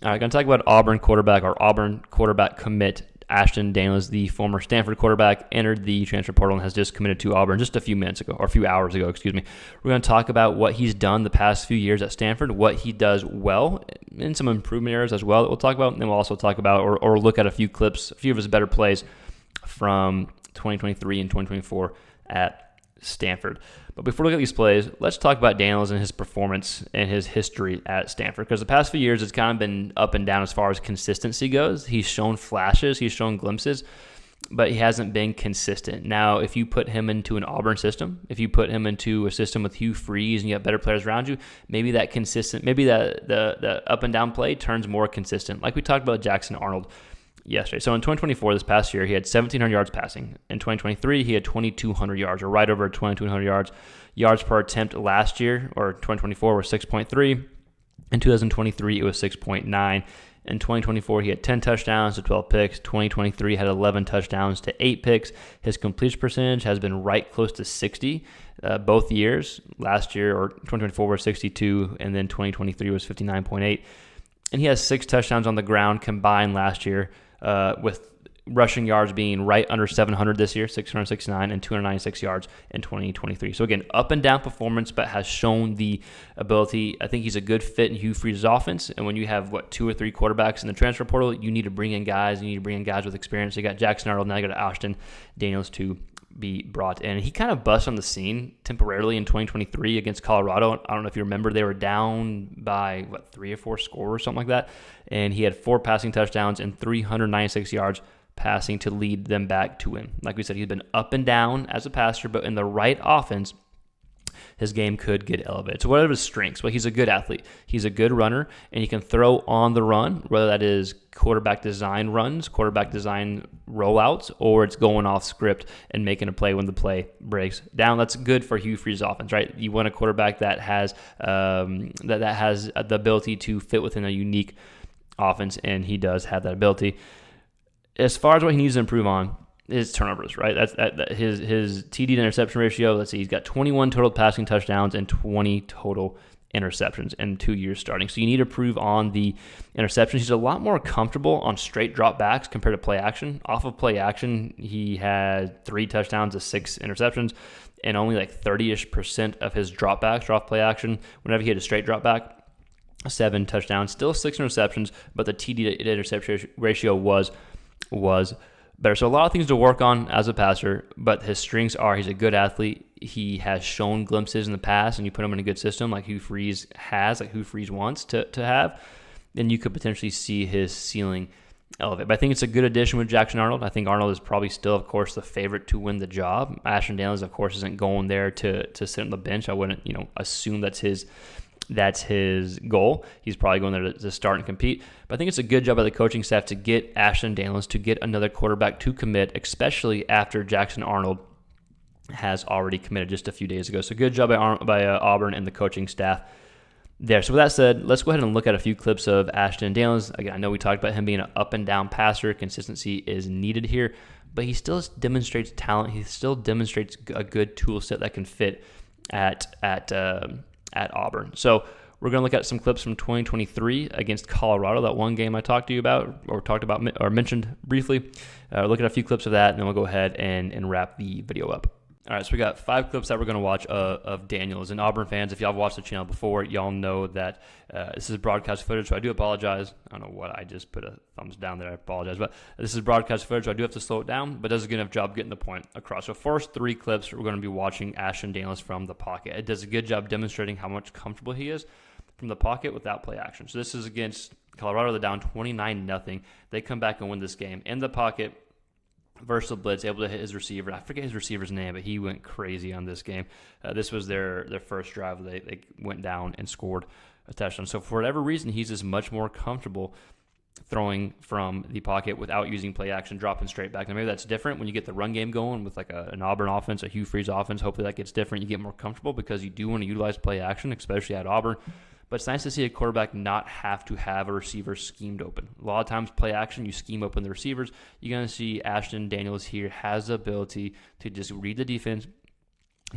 All right, going to talk about Auburn quarterback commit. Ashton Daniels, the former Stanford quarterback, entered the transfer portal and has just committed to Auburn just a few hours ago. We're going to talk about what he's done the past few years at Stanford, what he does well, and some improvement areas as well that we'll talk about. And then we'll also talk about or look at a few clips, a few of his better plays from 2023 and 2024 at Stanford. But before we look at these plays, let's talk about Daniels and his performance and his history at Stanford. Because the past few years, it's kind of been up and down as far as consistency goes. He's shown flashes, he's shown glimpses, but he hasn't been consistent. Now, if you put him into an Auburn system, if you put him into a system with Hugh Freeze and you have better players around you, maybe that the up and down play turns more consistent. Like we talked about Jackson Arnold yesterday. So in 2024, this past year, he had 1,700 yards passing. In 2023, he had 2,200 yards, or right over 2,200 yards. Yards per attempt last year, or 2024, were 6.3. In 2023, it was 6.9. In 2024, he had 10 touchdowns to 12 picks. 2023 had 11 touchdowns to 8 picks. His completion percentage has been right close to 60 both years. Last year, or 2024, was 62, and then 2023 was 59.8. And he has 6 touchdowns on the ground combined last year, with rushing yards being right under 700 this year, 669, and 296 yards in 2023. So again, up and down performance, but has shown the ability. I think he's a good fit in Hugh Freeze's offense. And when you have, 2 or 3 quarterbacks in the transfer portal, you need to bring in guys. You need to bring in guys with experience. You got Jackson Arnold, now you got Ashton Daniels to be brought in. He kind of bust on the scene temporarily in 2023 against Colorado. I don't know if you remember, they were down by 3 or 4 scores or something like that, and he had 4 passing touchdowns and 396 yards passing to lead them back to win. Like we said, he's been up and down as a passer, but in the right offense, his game could get elevated. So what are his strengths? Well, he's a good athlete. He's a good runner, and he can throw on the run, whether that is quarterback design runs, quarterback design rollouts, or it's going off script and making a play when the play breaks down. That's good for Hugh Freeze's offense, right? You want a quarterback that has that has the ability to fit within a unique offense, and he does have that ability. As far as what he needs to improve on, his turnovers, right? That's his TD to interception ratio. Let's see, he's got 21 total passing touchdowns and 20 total interceptions in 2 years starting. So you need to improve on the interceptions. He's a lot more comfortable on straight drop backs compared to play action. Off of play action, he had 3 touchdowns to 6 interceptions, and only 30-ish% of his dropbacks are off play action. Whenever he had a straight drop back, 7 touchdowns, still 6 interceptions, but the TD to interception ratio was better. So a lot of things to work on as a passer, but his strengths are he's a good athlete. He has shown glimpses in the past, and you put him in a good system like Hugh Freeze has, like Hugh Freeze wants to have, then you could potentially see his ceiling elevate. But I think it's a good addition with Jackson Arnold. I think Arnold is probably still, of course, the favorite to win the job. Ashton Daniels, of course, isn't going there to sit on the bench. I wouldn't, assume that's his goal. He's probably going there to start and compete. But I think it's a good job by the coaching staff to get Ashton Daniels to get another quarterback to commit, especially after Jackson Arnold has already committed just a few days ago. So good job by Auburn and the coaching staff there. So with that said, let's go ahead and look at a few clips of Ashton Daniels. Again, I know we talked about him being an up and down passer. Consistency is needed here, but he still demonstrates talent. He still demonstrates a good tool set that can fit at Auburn. So we're going to look at some clips from 2023 against Colorado, that one game I talked to you about, or mentioned briefly. Look at a few clips of that, and then we'll go ahead and wrap the video up. All right, so we got 5 clips that we're going to watch of Daniels. And Auburn fans, if y'all have watched the channel before, y'all know that this is broadcast footage, so I do apologize. I don't know what I just put a thumbs down there. I apologize. But this is broadcast footage, so I do have to slow it down, but it does a good enough job getting the point across. So first 3 clips, we're going to be watching Ashton Daniels from the pocket. It does a good job demonstrating how much comfortable he is from the pocket without play action. So this is against Colorado. They're down 29-0. They come back and win this game in the pocket versus the blitz, able to hit his receiver. I forget his receiver's name, but he went crazy on this game. This was their first drive. They went down and scored a touchdown. So for whatever reason, he's just much more comfortable throwing from the pocket without using play action, dropping straight back. Now maybe that's different when you get the run game going with an Auburn offense, a Hugh Freeze offense. Hopefully that gets different. You get more comfortable because you do want to utilize play action, especially at Auburn. But it's nice to see a quarterback not have to have a receiver schemed open. A lot of times play action, you scheme open the receivers. You're going to see Ashton Daniels here has the ability to just read the defense,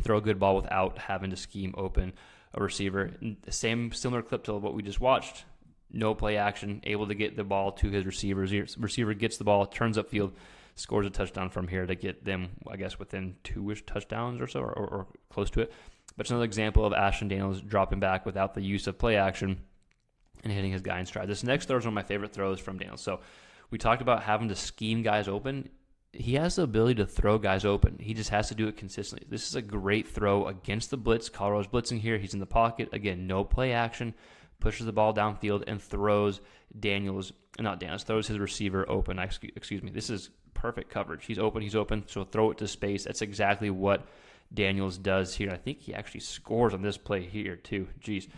throw a good ball without having to scheme open a receiver. Similar clip to what we just watched no play action, able to get the ball to his receivers. Receiver gets the ball, turns upfield, scores a touchdown from here to get them, I guess, within 2-ish touchdowns or so, or close to it. But it's another example of Ashton Daniels dropping back without the use of play action and hitting his guy in stride. This next throw is one of my favorite throws from Daniels. So we talked about having to scheme guys open. He has the ability to throw guys open. He just has to do it consistently. This is a great throw against the blitz. Colorado's blitzing here. He's in the pocket. Again, no play action. Pushes the ball downfield and throws throws his receiver open. Excuse me. This is perfect coverage. He's open, so throw it to space. That's exactly what Daniels does here. I think he actually scores on this play here too. Jeez.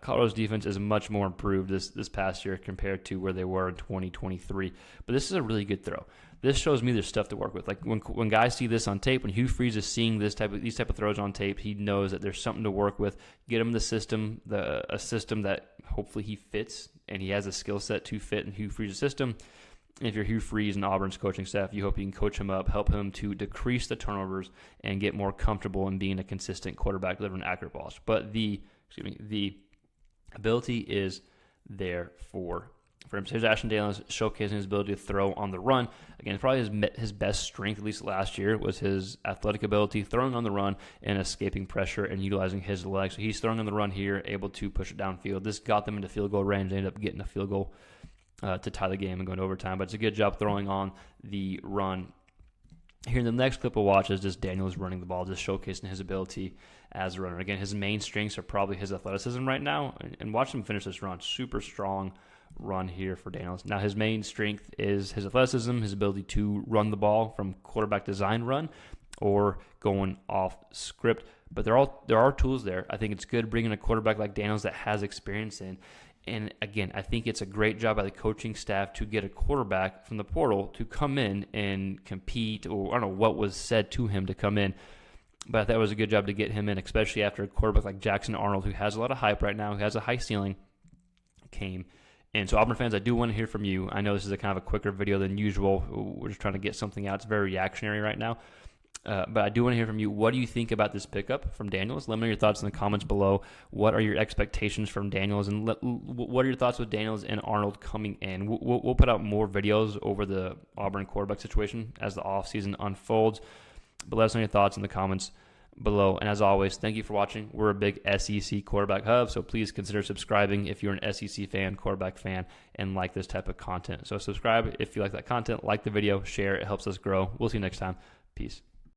Colorado's defense is much more improved this past year compared to where they were in 2023. But this is a really good throw. This shows me there's stuff to work with. Like when guys see this on tape, when Hugh Freeze is seeing these type of throws on tape, he knows that there's something to work with. Get him the system, a system that hopefully he fits, and he has a skill set to fit in Hugh Freeze's system. And if you're Hugh Freeze and Auburn's coaching staff, you hope you can coach him up, help him to decrease the turnovers, and get more comfortable in being a consistent quarterback delivering accurate balls. But the ability is there for him. So here's Ashton Daniels showcasing his ability to throw on the run. Again, probably his best strength, at least last year, was his athletic ability, throwing on the run and escaping pressure and utilizing his legs. So he's throwing on the run here, able to push it downfield. This got them into field goal range. They ended up getting a field goal to tie the game and going to overtime. But it's a good job throwing on the run. Here in the next clip we'll watch is just Daniels running the ball, just showcasing his ability as a runner. Again, his main strengths are probably his athleticism right now. And watch him finish this run. Super strong run here for Daniels. Now, his main strength is his athleticism, his ability to run the ball from quarterback design run or going off script. But there are tools there. I think it's good bringing a quarterback like Daniels that has experience in. And again, I think it's a great job by the coaching staff to get a quarterback from the portal to come in and compete, or I don't know what was said to him to come in. But I thought it was a good job to get him in, especially after a quarterback like Jackson Arnold, who has a lot of hype right now, who has a high ceiling, came. And so, Auburn fans, I do want to hear from you. I know this is a kind of a quicker video than usual. We're just trying to get something out. It's very reactionary right now. But I do want to hear from you. What do you think about this pickup from Daniels? Let me know your thoughts in the comments below. What are your expectations from Daniels? And what are your thoughts with Daniels and Arnold coming in? We'll put out more videos over the Auburn quarterback situation as the offseason unfolds. But let us know your thoughts in the comments below. And as always, thank you for watching. We're a big SEC quarterback hub, so please consider subscribing if you're an SEC fan, quarterback fan, and like this type of content. So subscribe if you like that content. Like the video. Share. It helps us grow. We'll see you next time. Peace.